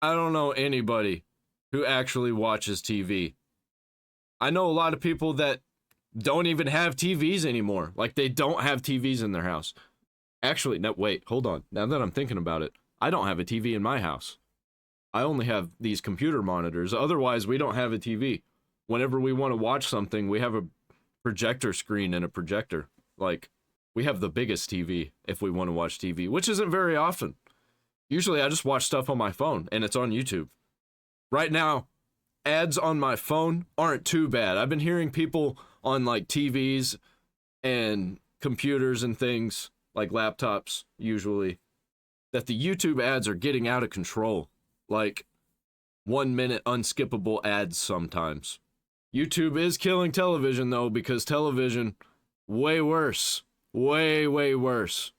I don't know anybody who actually watches TV. I know a lot of people that don't even have TVs anymore. Like, they don't have TVs in their house. Actually, no, wait, hold on. Now that I'm thinking about it, I don't have a TV in my house. I only have these computer monitors. Otherwise, we don't have a TV. Whenever we want to watch something, we have a projector screen and a projector. Like, we have the biggest TV if we want to watch TV, which isn't very often. Usually, I just watch stuff on my phone, and it's on YouTube. Right now, ads on my phone aren't too bad. I've been hearing people on, like, TVs and computers and things, like laptops, usually, that the YouTube ads are getting out of control. Like, 1 minute unskippable ads sometimes. YouTube is killing television, though, because television, way worse. Way, way worse.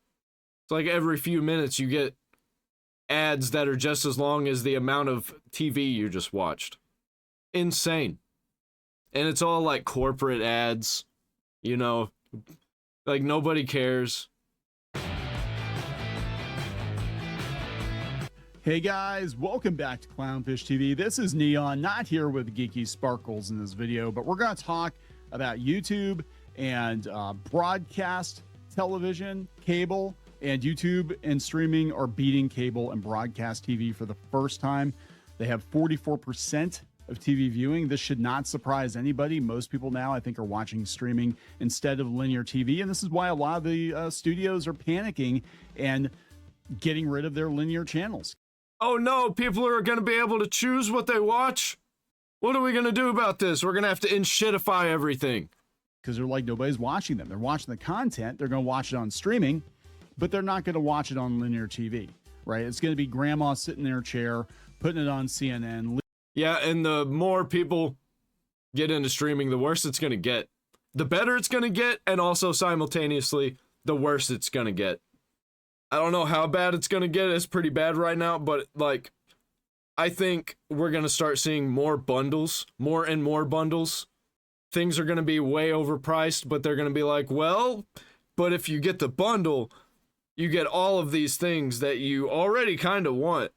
It's like every few minutes you get ads that are just as long as the amount of TV you just watched. Insane. And it's all like corporate ads, you know, like nobody cares. Hey guys, welcome back to Clownfish TV. This is Neon, not here with Geeky Sparkles in this video, but we're going to talk about YouTube and broadcast television, cable, and YouTube and streaming are beating cable and broadcast TV for the first time. They have 44% of TV viewing. This should not surprise anybody. Most people now, I think, are watching streaming instead of linear TV, and this is why a lot of the studios are panicking and getting rid of their linear channels. Oh no, people are going to be able to choose what they watch? What are we going to do about this? We're going to have to inshitify everything. Because they're like, nobody's watching them. They're watching the content. They're going to watch it on streaming, but they're not going to watch it on linear TV, right? It's going to be grandma sitting in her chair, putting it on CNN. Yeah, and the more people get into streaming, the worse it's going to get. The better it's going to get, and also simultaneously, the worse it's going to get. I don't know how bad it's going to get. It's pretty bad right now, but like, I think we're going to start seeing more bundles, more and more bundles. Things are going to be way overpriced, but they're going to be like, well, but if you get the bundle, you get all of these things that you already kind of want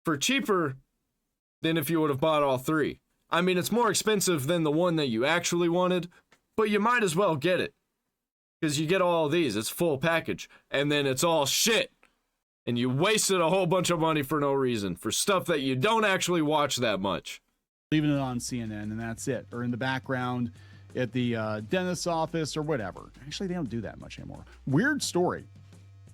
for cheaper than if you would have bought all three. I mean, it's more expensive than the one that you actually wanted, but you might as well get it. Because you get all of these, it's full package, and then it's all shit. And you wasted a whole bunch of money for no reason, for stuff that you don't actually watch that much. Leaving it on CNN, and that's it. Or in the background at the dentist's office or whatever. Actually, they don't do that much anymore. Weird story.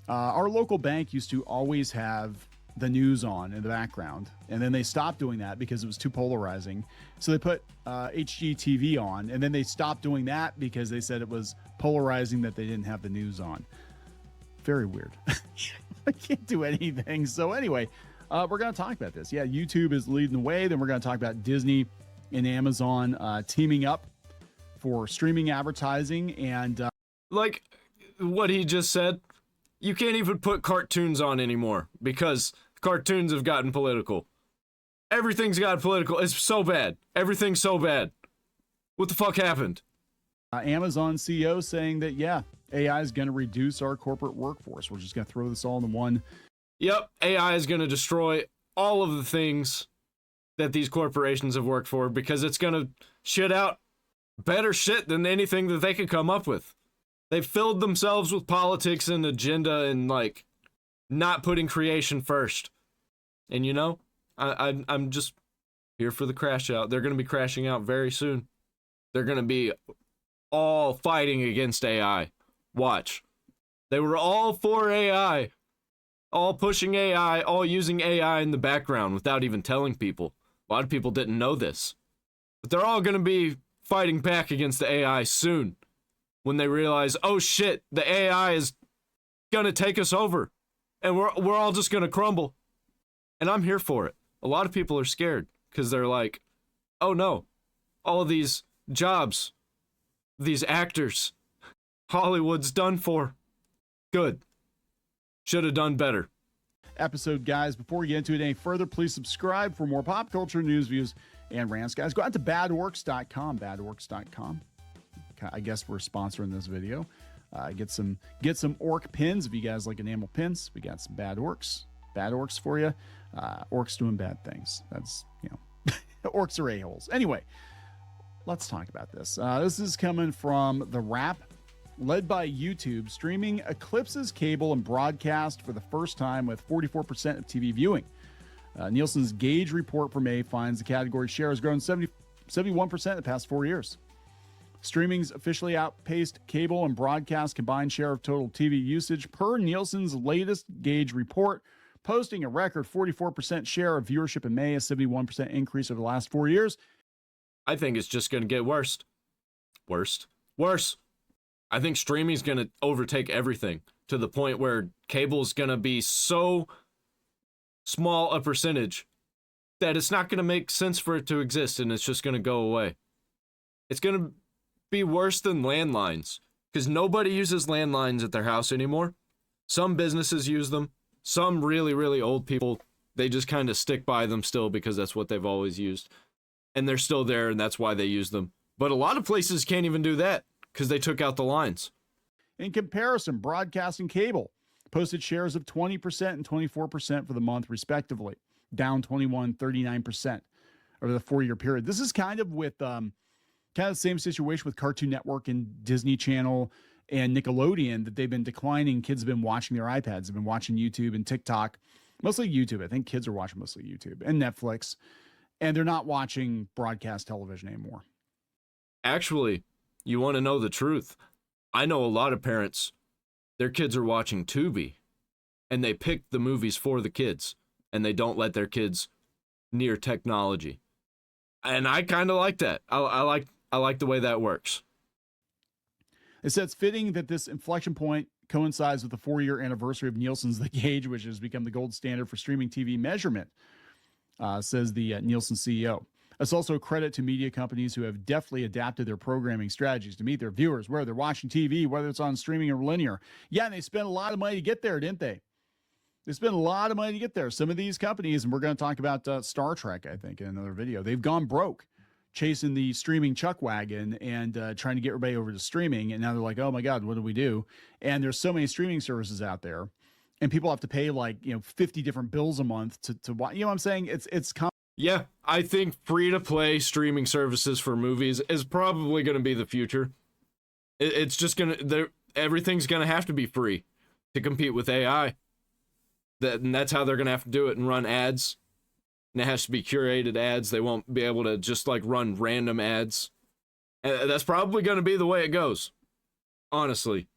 Our local bank used to always have the news on in the background, and then they stopped doing that because it was too polarizing. So they put HGTV on, and then they stopped doing that because they said it was polarizing that they didn't have the news on. Very weird. I can't do anything. So anyway, we're going to talk about this. Yeah, YouTube is leading the way. Then we're going to talk about Disney and Amazon teaming up for streaming advertising. And like what he just said, you can't even put cartoons on anymore because cartoons have gotten political. Everything's gotten political. It's so bad. Everything's so bad. What the fuck happened? Amazon CEO saying that, yeah, AI is going to reduce our corporate workforce. We're just going to throw this all into one. Yep, AI is going to destroy all of the things that these corporations have worked for because it's going to shit out better shit than anything that they could come up with. They've filled themselves with politics and agenda and, like, not putting creation first. And, you know, I'm just here for the crash out. They're going to be crashing out very soon. They're going to be all fighting against AI. Watch. They were all for AI. All pushing AI, all using AI in the background without even telling people. A lot of people didn't know this. But they're all going to be fighting back against the AI soon. When they realize, oh shit, the AI is gonna take us over, and we're all just gonna crumble. And I'm here for it. A lot of people are scared because they're like, oh no, all of these jobs, these actors, Hollywood's done for. Good. Should have done better. Episode, guys. Before we get into it any further, please subscribe for more pop culture news, views, and rants. Guys, go out to badworks.com, badworks.com. I guess we're sponsoring this video. Get some orc pins if you guys like enamel pins. We got some Bad Orcs. bad orcs for you. Orcs doing bad things. That's, orcs are a-holes. Anyway, let's talk about this. This is coming from The Wrap. Led by YouTube, streaming eclipses cable and broadcast for the first time with 44% of TV viewing. Nielsen's Gauge report for May finds the category share has grown 71% in the past 4 years. Streaming's officially outpaced cable and broadcast combined share of total TV usage per Nielsen's latest Gauge report, posting a record 44% share of viewership in May, a 71% increase over the last 4 years. I think it's just going to get worse. Worse. I think streaming's going to overtake everything to the point where cable's going to be so small a percentage that it's not going to make sense for it to exist, and it's just going to go away. It's going to be worse than landlines because nobody uses landlines at their house anymore. Some businesses use them. Some really, really old people, they just kind of stick by them still because that's what they've always used. And they're still there, and that's why they use them. But a lot of places can't even do that because they took out the lines. In comparison, broadcast and cable posted shares of 20% and 24% for the month, respectively, down 21, 39% over the 4-year period. This is kind of with kind of the same situation with Cartoon Network and Disney Channel and Nickelodeon, that they've been declining. Kids have been watching their iPads, have been watching YouTube and TikTok, mostly YouTube. I think kids are watching mostly YouTube and Netflix, and they're not watching broadcast television anymore. Actually, you want to know the truth? I know a lot of parents, their kids are watching Tubi, and they pick the movies for the kids, and they don't let their kids near technology. And I kind of like that. I like the way that works. It says fitting that this inflection point coincides with the 4-year anniversary of Nielsen's The Gauge, which has become the gold standard for streaming TV measurement, says the Nielsen CEO. It's also a credit to media companies who have deftly adapted their programming strategies to meet their viewers, whether they're watching TV, whether it's on streaming or linear. Yeah, and they spent a lot of money to get there, didn't they? They spent a lot of money to get there. Some of these companies, and we're going to talk about Star Trek, I think, in another video, they've gone broke chasing the streaming chuck wagon and trying to get everybody over to streaming. And now they're like, oh my God, what do we do? And there's so many streaming services out there, and people have to pay 50 different bills a month to watch. You know what I'm saying? It's Yeah, I think free-to-play streaming services for movies is probably going to be the future. It's just going to, everything's going to have to be free to compete with AI. And that's how they're going to have to do it and run ads. And it has to be curated ads. They won't be able to just run random ads. And that's probably going to be the way it goes, honestly.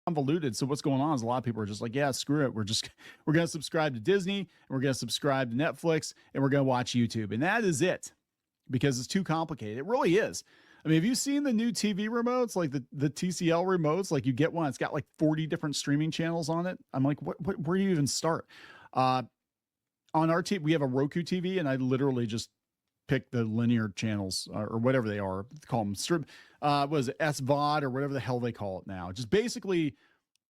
Convoluted. So what's going on is a lot of people are just like, yeah, screw it. We're going to subscribe to Disney, and we're going to subscribe to Netflix, and we're going to watch YouTube. And that is it, because it's too complicated. It really is. I mean, have you seen the new TV remotes, like the TCL remotes? Like, you get one, it's got 40 different streaming channels on it. I'm like, where do you even start? On our TV, we have a Roku TV, and I literally just pick the linear channels or whatever they are, call them strip. What is it, SVOD or whatever the hell they call it now? Just basically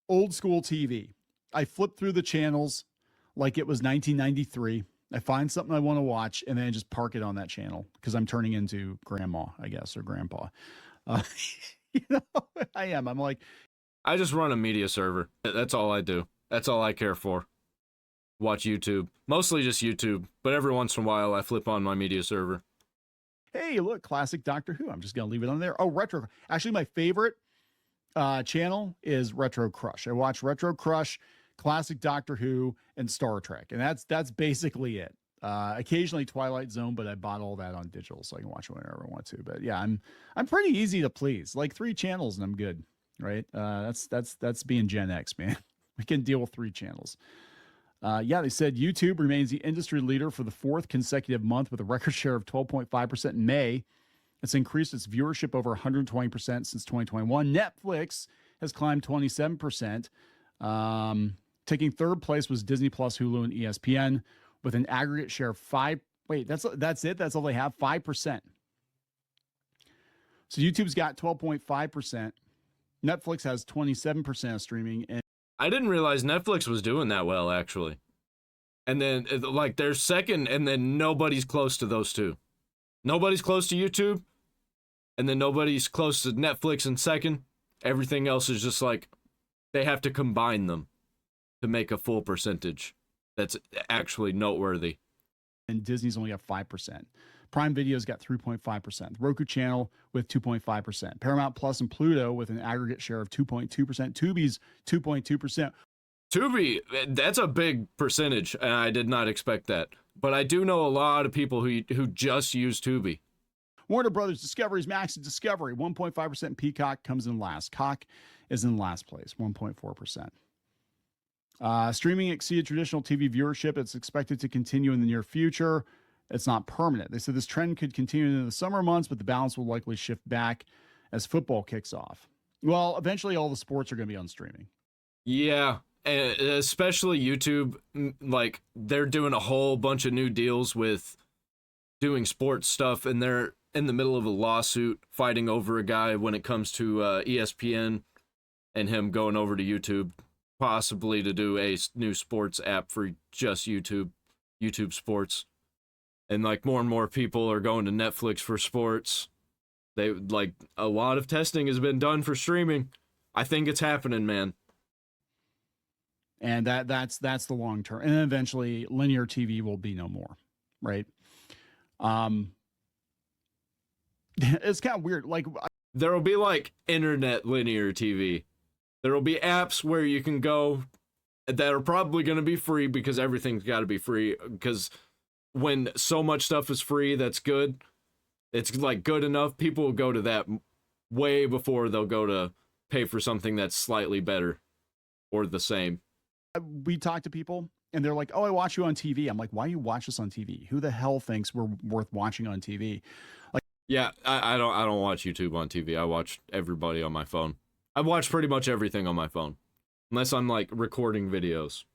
old school TV. I flip through the channels like it was 1993. I find something I want to watch, and then I just park it on that channel because I'm turning into grandma, I guess, or grandpa. I am. I'm like, I just run a media server. That's all I do. That's all I care for. Watch YouTube. Mostly just YouTube, but every once in a while I flip on my media server. Hey, look, classic Doctor Who. I'm just going to leave it on there. Oh, Retro. Actually, my favorite channel is Retro Crush. I watch Retro Crush, classic Doctor Who, and Star Trek. And that's basically it. Occasionally Twilight Zone, but I bought all that on digital so I can watch it whenever I want to. But yeah, I'm pretty easy to please. 3 channels and I'm good, right? That's being Gen X, man. We can deal with 3 channels. They said YouTube remains the industry leader for the 4th consecutive month with a record share of 12.5% in May. It's increased its viewership over 120% since 2021. Netflix has climbed 27%. Taking 3rd place was Disney Plus, Hulu, and ESPN with an aggregate share of 5. Wait, that's it? That's all they have? 5%. So YouTube's got 12.5%. Netflix has 27% of streaming, and I didn't realize Netflix was doing that well, actually. And then, they're second, and then nobody's close to those two. Nobody's close to YouTube, and then nobody's close to Netflix in second. Everything else is just they have to combine them to make a full percentage. that's actually noteworthy. And Disney's only got 5%. Prime Video's got 3.5%. The Roku channel with 2.5%. Paramount Plus and Pluto with an aggregate share of 2.2%. Tubi's 2.2%. Tubi, that's a big percentage, and I did not expect that. But I do know a lot of people who just use Tubi. Warner Brothers Discovery's Max and Discovery, 1.5%. Peacock comes in last. Cock is in last place, 1.4%. Streaming exceeded traditional TV viewership. It's expected to continue in the near future. It's not permanent. They said this trend could continue into the summer months, but the balance will likely shift back as football kicks off. Well, eventually all the sports are going to be on streaming. Yeah, and especially YouTube. Like, they're doing a whole bunch of new deals with doing sports stuff, and they're in the middle of a lawsuit fighting over a guy when it comes to ESPN and him going over to YouTube, possibly to do a new sports app for just YouTube Sports. And like more and more people are going to Netflix for sports. They like a lot of testing has been done for streaming. I think it's happening, man. And that's the long term. And then eventually linear TV will be no more, right? It's kind of weird. Like, there will be like internet linear TV. There will be apps where you can go that are probably going to be free because everything's got to be free. Because when so much stuff is free that's good, it's like good enough, people will go to that way before they'll go to pay for something that's slightly better or the same. We talk to people and they're like, oh, I watch you on TV. I'm like, why do you watch us on TV? Who the hell thinks we're worth watching on TV? Like, yeah, I don't watch YouTube on TV. I watch everybody on my phone. I watch pretty much everything on my phone, unless I'm like recording videos.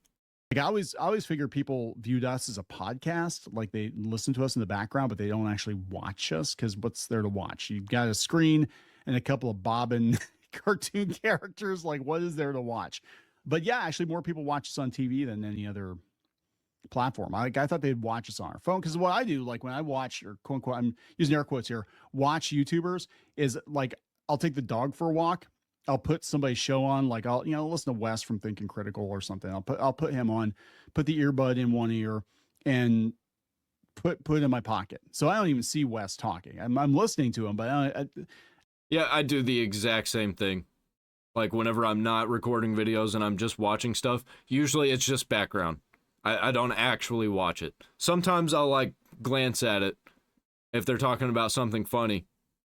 Like I always figure people viewed us as a podcast, like they listen to us in the background, but they don't actually watch us because what's there to watch? You've got a screen and a couple of bobbin cartoon characters. Like, what is there to watch? But yeah, actually, more people watch us on TV than any other platform. I thought they'd watch us on our phone because what I do, like when I watch, or quote unquote, I'm using air quotes here, watch YouTubers is like I'll take the dog for a walk. I'll put somebody's show on, like I'll listen to Wes from Thinking Critical or something. I'll put him on, put the earbud in one ear, and put it in my pocket. So I don't even see Wes talking. I'm listening to him, but yeah, I do the exact same thing. Like whenever I'm not recording videos and I'm just watching stuff, usually it's just background. I don't actually watch it. Sometimes I'll like glance at it if they're talking about something funny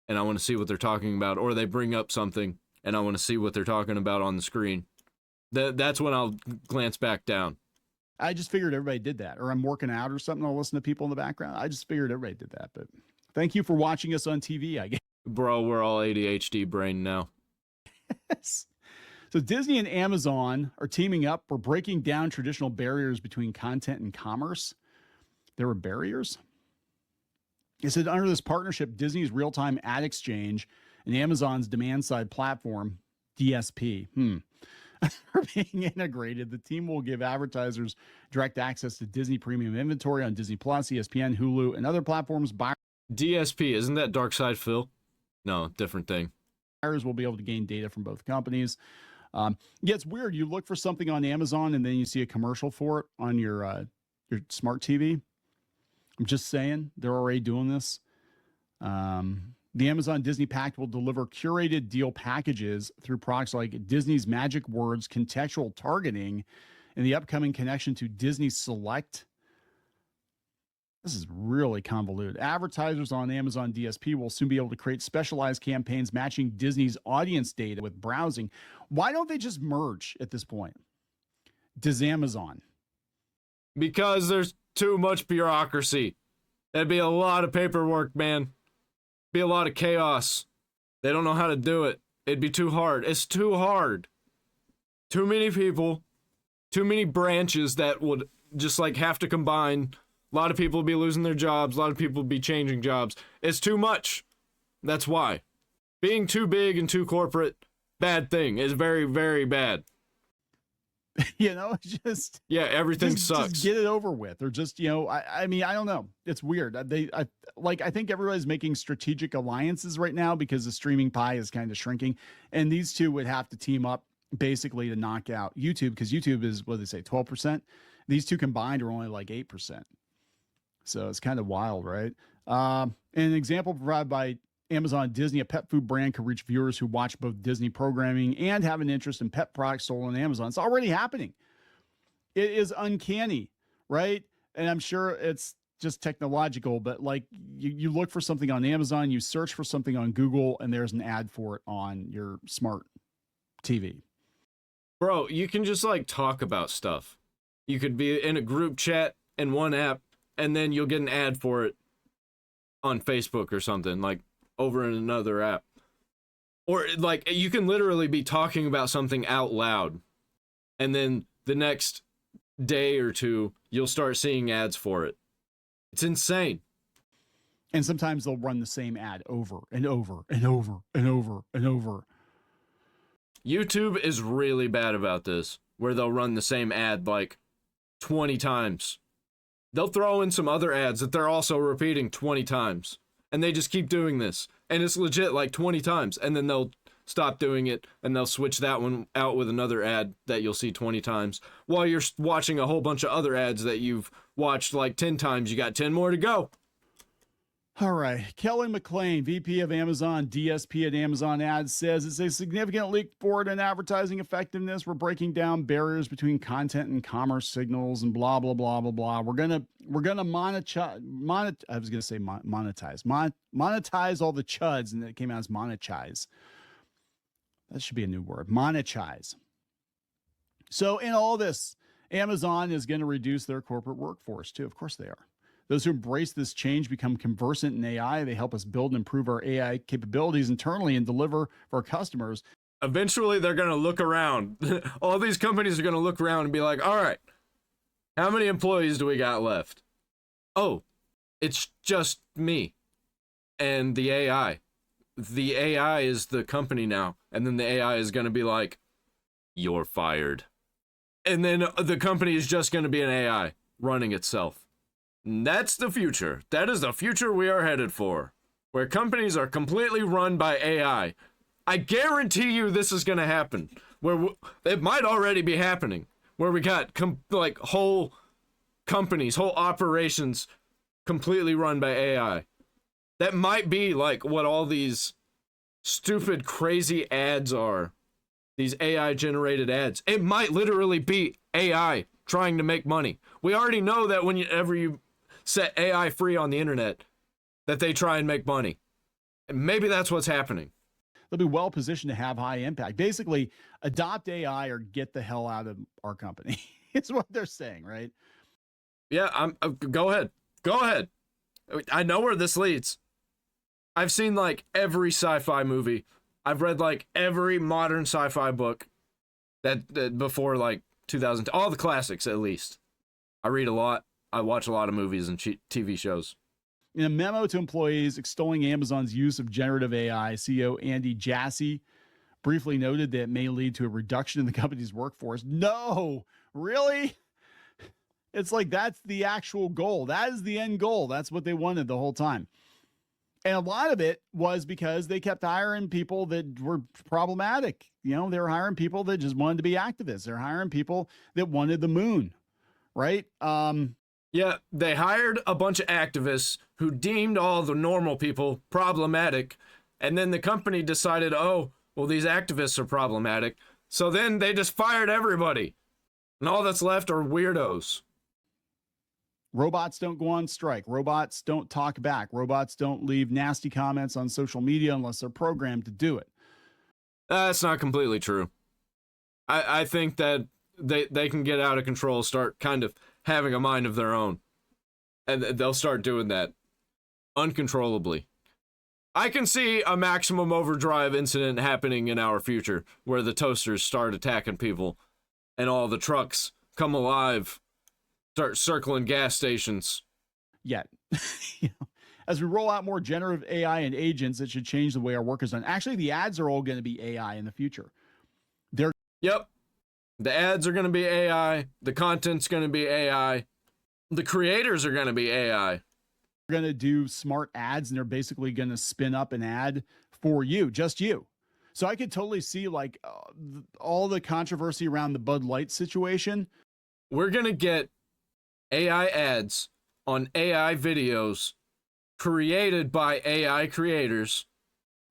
and I want to see what they're talking about, or they bring up something and I want to see what they're talking about on the screen. That's when I'll glance back down. I just figured everybody did that. Or I'm working out or something, I'll listen to people in the background. I just figured everybody did that. But thank you for watching us on TV, I guess. Bro, we're all ADHD brain now. Yes. So Disney and Amazon are teaming up for breaking down traditional barriers between content and commerce. There were barriers? It said under this partnership, Disney's real-time ad exchange and Amazon's demand-side platform, DSP, are being integrated. The team will give advertisers direct access to Disney premium inventory on Disney Plus, ESPN, Hulu, and other platforms. DSP, isn't that Dark Side Phil? No, different thing. Buyers will be able to gain data from both companies. Yeah, it's weird. You look for something on Amazon and then you see a commercial for it on your smart TV. I'm just saying they're already doing this. The Amazon Disney Pact will deliver curated deal packages through products like Disney's Magic Words contextual targeting and the upcoming connection to Disney Select. This is really convoluted. Advertisers on Amazon DSP will soon be able to create specialized campaigns matching Disney's audience data with browsing. Why don't they just merge at this point? Does Amazon? Because there's too much bureaucracy. That'd be a lot of paperwork, man. Be a lot of chaos. They don't know how to do it. It'd be too hard. It's too hard. Too many people, too many branches that would just like have to combine. A lot of people will be losing their jobs. A lot of people will be changing jobs. It's too much. That's why. Being too big and too corporate, bad thing. It's very, very bad. Just... Yeah, everything sucks. Just get it over with. Or just, I mean, I don't know. It's weird. I think everybody's making strategic alliances right now because the streaming pie is kind of shrinking. And these two would have to team up basically to knock out YouTube because YouTube is, what do they say, 12%? These two combined are only like 8%. So it's kind of wild, right? An example provided by Amazon Disney, a pet food brand can reach viewers who watch both Disney programming and have an interest in pet products sold on Amazon. It's already happening. It is uncanny, right? And I'm sure it's just technological, but like you look for something on Amazon, you search for something on Google, and there's an ad for it on your smart TV. Bro, you can just like talk about stuff. You could be in a group chat in one app, and then you'll get an ad for it on Facebook or something, like over in another app. Or like you can literally be talking about something out loud, and then the next day or two, you'll start seeing ads for it. It's insane. And sometimes they'll run the same ad over and over and over and over and over. YouTube is really bad about this, where they'll run the same ad like 20 times. They'll throw in some other ads that they're also repeating 20 times. And they just keep doing this. And it's legit like 20 times. And then they'll stop doing it and they'll switch that one out with another ad that you'll see 20 times. While you're watching a whole bunch of other ads that you've watched like 10 times. You got 10 more to go. All right. Kelly McLean, VP of Amazon DSP at Amazon Ads, says it's a significant leap forward in advertising effectiveness. We're breaking down barriers between content and commerce signals and blah, blah, blah, blah, blah. We're gonna monetize all the chuds, and it came out as monetize. That should be a new word. Monetize. So in all this, Amazon is going to reduce their corporate workforce too. Of course they are. Those who embrace this change become conversant in AI. They help us build and improve our AI capabilities internally and deliver for our customers. Eventually, they're going to look around. All these companies are going to look around and be like, all right, how many employees do we got left? Oh, it's just me and the AI. The AI is the company now. And then the AI is going to be like, you're fired. And then the company is just going to be an AI running itself. That's the future. That is the future we are headed for, where companies are completely run by AI. I guarantee you this is going to happen, where it might already be happening, where we got like whole companies, whole operations completely run by AI. That might be like what all these stupid, crazy ads are. These AI generated ads. It might literally be AI trying to make money. We already know that whenever you set AI free on the internet, that they try and make money. And maybe that's what's happening. They'll be well positioned to have high impact. Basically, adopt AI or get the hell out of our company. It's what they're saying, right? Yeah, go ahead. Go ahead. I know where this leads. I've seen like every sci-fi movie. I've read like every modern sci-fi book that before like 2000, all the classics at least. I read a lot. I watch a lot of movies and TV shows. In a memo to employees extolling Amazon's use of generative AI, CEO Andy Jassy briefly noted that it may lead to a reduction in the company's workforce. No, really? It's like that's the actual goal. That is the end goal. That's what they wanted the whole time. And a lot of it was because they kept hiring people that were problematic. You know, they were hiring people that just wanted to be activists. They're hiring people that wanted the moon, right? Yeah, they hired a bunch of activists who deemed all the normal people problematic, and then the company decided, oh, well, these activists are problematic, so then they just fired everybody, and all that's left are weirdos. Robots don't go on strike. Robots don't talk back. Robots don't leave nasty comments on social media unless they're programmed to do it. That's not completely true. I think that they can get out of control, start kind of having a mind of their own. And they'll start doing that uncontrollably. I can see a maximum overdrive incident happening in our future where the toasters start attacking people and all the trucks come alive, start circling gas stations. Yet, as we roll out more generative AI and agents, it should change the way our work is done. Actually, the ads are all going to be AI in the future. Yep. The ads are going to be AI. The content's going to be AI. The creators are going to be AI. They're going to do smart ads, and they're basically going to spin up an ad for you, just you. So I could totally see like all the controversy around the Bud Light situation. We're going to get AI ads on AI videos created by AI creators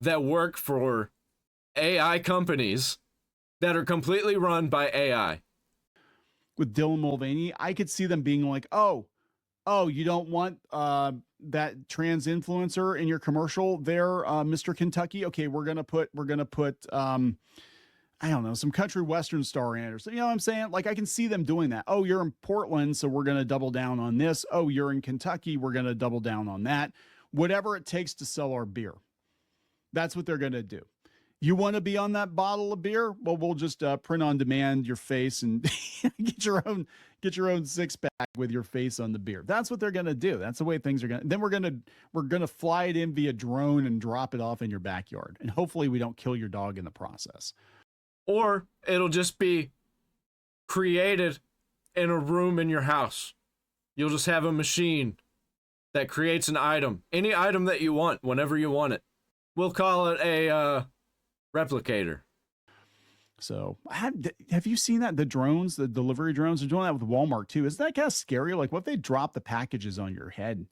that work for AI companies that are completely run by AI. With Dylan Mulvaney, I could see them being like, you don't want that trans influencer in your commercial there, Mr. Kentucky. Okay, we're gonna put I don't know, some country western star in it or something. You know what I'm saying? Like, I can see them doing that. Oh, you're in Portland, so we're gonna double down on this. Oh, you're in Kentucky, we're gonna double down on that. Whatever it takes to sell our beer. That's what they're gonna do. You want to be on that bottle of beer? Well, we'll just print on demand your face and get your own six pack with your face on the beer. That's what they're gonna do. That's the way things are gonna. Then we're gonna fly it in via drone and drop it off in your backyard, and hopefully we don't kill your dog in the process. Or it'll just be created in a room in your house. You'll just have a machine that creates an item, any item that you want, whenever you want it. We'll call it a replicator. So have you seen that? The drones, the delivery drones are doing that with Walmart too. Isn't that kind of scary? Like, what if they drop the packages on your head?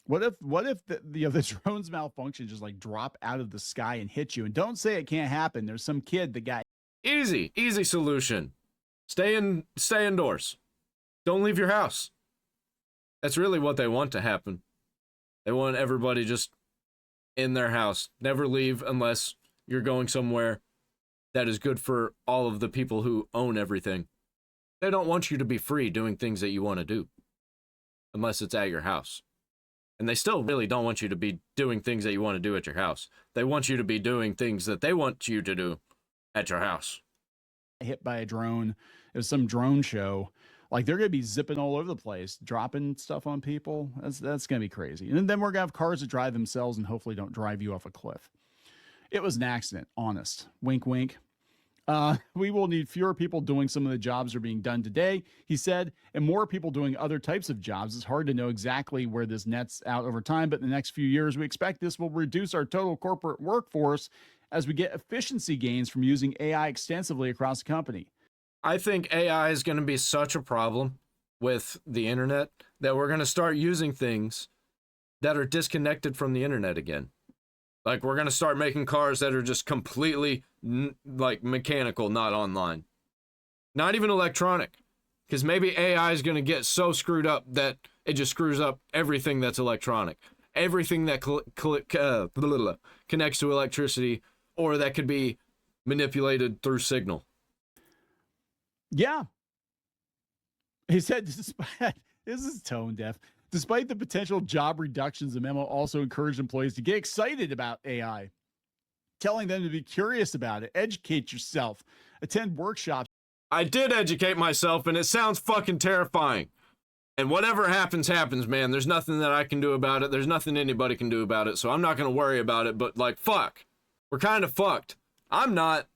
What if the drones malfunction, just like drop out of the sky and hit you? And don't say it can't happen. There's some kid that got easy solution. Stay indoors. Don't leave your house. That's really what they want to happen. They want everybody just in their house. Never leave unless you're going somewhere that is good for all of the people who own everything. They don't want you to be free doing things that you want to do unless it's at your house. And they still really don't want you to be doing things that you want to do at your house. They want you to be doing things that they want you to do at your house. Hit by a drone. It was some drone show. Like, they're going to be zipping all over the place, dropping stuff on people. That's going to be crazy. And then we're going to have cars that drive themselves and hopefully don't drive you off a cliff. It was an accident, honest. Wink, wink. We will need fewer people doing some of the jobs that are being done today, he said, and more people doing other types of jobs. It's hard to know exactly where this nets out over time, but in the next few years, we expect this will reduce our total corporate workforce as we get efficiency gains from using AI extensively across the company. I think AI is going to be such a problem with the internet that we're going to start using things that are disconnected from the internet again. Like, we're going to start making cars that are just completely like mechanical, not online. Not even electronic. Because maybe AI is going to get so screwed up that it just screws up everything that's electronic. Everything that connects to electricity or that could be manipulated through signal. Yeah. He said, despite, this is tone deaf. Despite the potential job reductions, the memo also encouraged employees to get excited about AI, telling them to be curious about it, educate yourself, attend workshops. I did educate myself, and it sounds fucking terrifying. And whatever happens, happens, man. There's nothing that I can do about it. There's nothing anybody can do about it, so I'm not going to worry about it. But, like, fuck. We're kind of fucked. I'm not.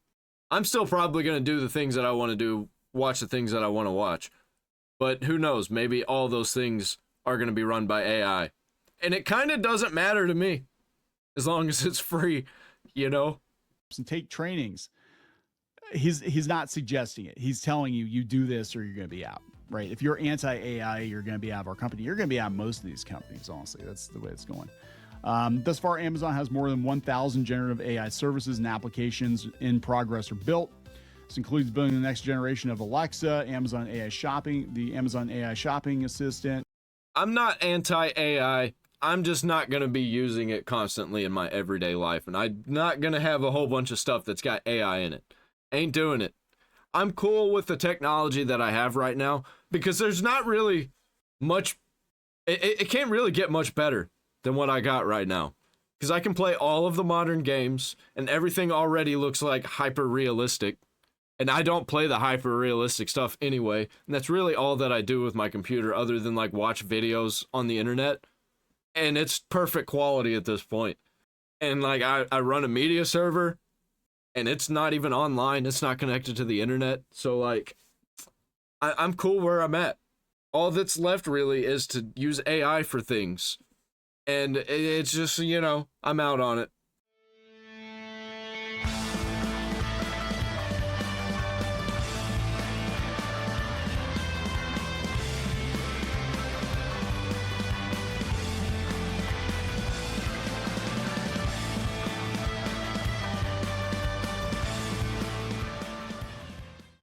I'm still probably going to do the things that I want to do, watch the things that I want to watch. But who knows? Maybe all those things are going to be run by AI. And it kind of doesn't matter to me as long as it's free, you know? And take trainings. He's not suggesting it. He's telling you do this or you're going to be out, right? If you're anti-AI, you're going to be out of our company. You're going to be out of most of these companies, honestly. That's the way it's going. Thus far, Amazon has more than 1,000 generative AI services and applications in progress or built. This includes building the next generation of Alexa, Amazon AI Shopping, the Amazon AI Shopping Assistant. I'm not anti-AI. I'm just not going to be using it constantly in my everyday life. And I'm not going to have a whole bunch of stuff that's got AI in it. Ain't doing it. I'm cool with the technology that I have right now because there's not really much. It can't really get much better than what I got right now. Because I can play all of the modern games and everything already looks like hyper realistic. And I don't play the hyper-realistic stuff anyway. And that's really all that I do with my computer other than, like, watch videos on the internet. And it's perfect quality at this point. And, like, I run a media server. And it's not even online. It's not connected to the internet. So, like, I'm cool where I'm at. All that's left, really, is to use AI for things. And it's just, you know, I'm out on it.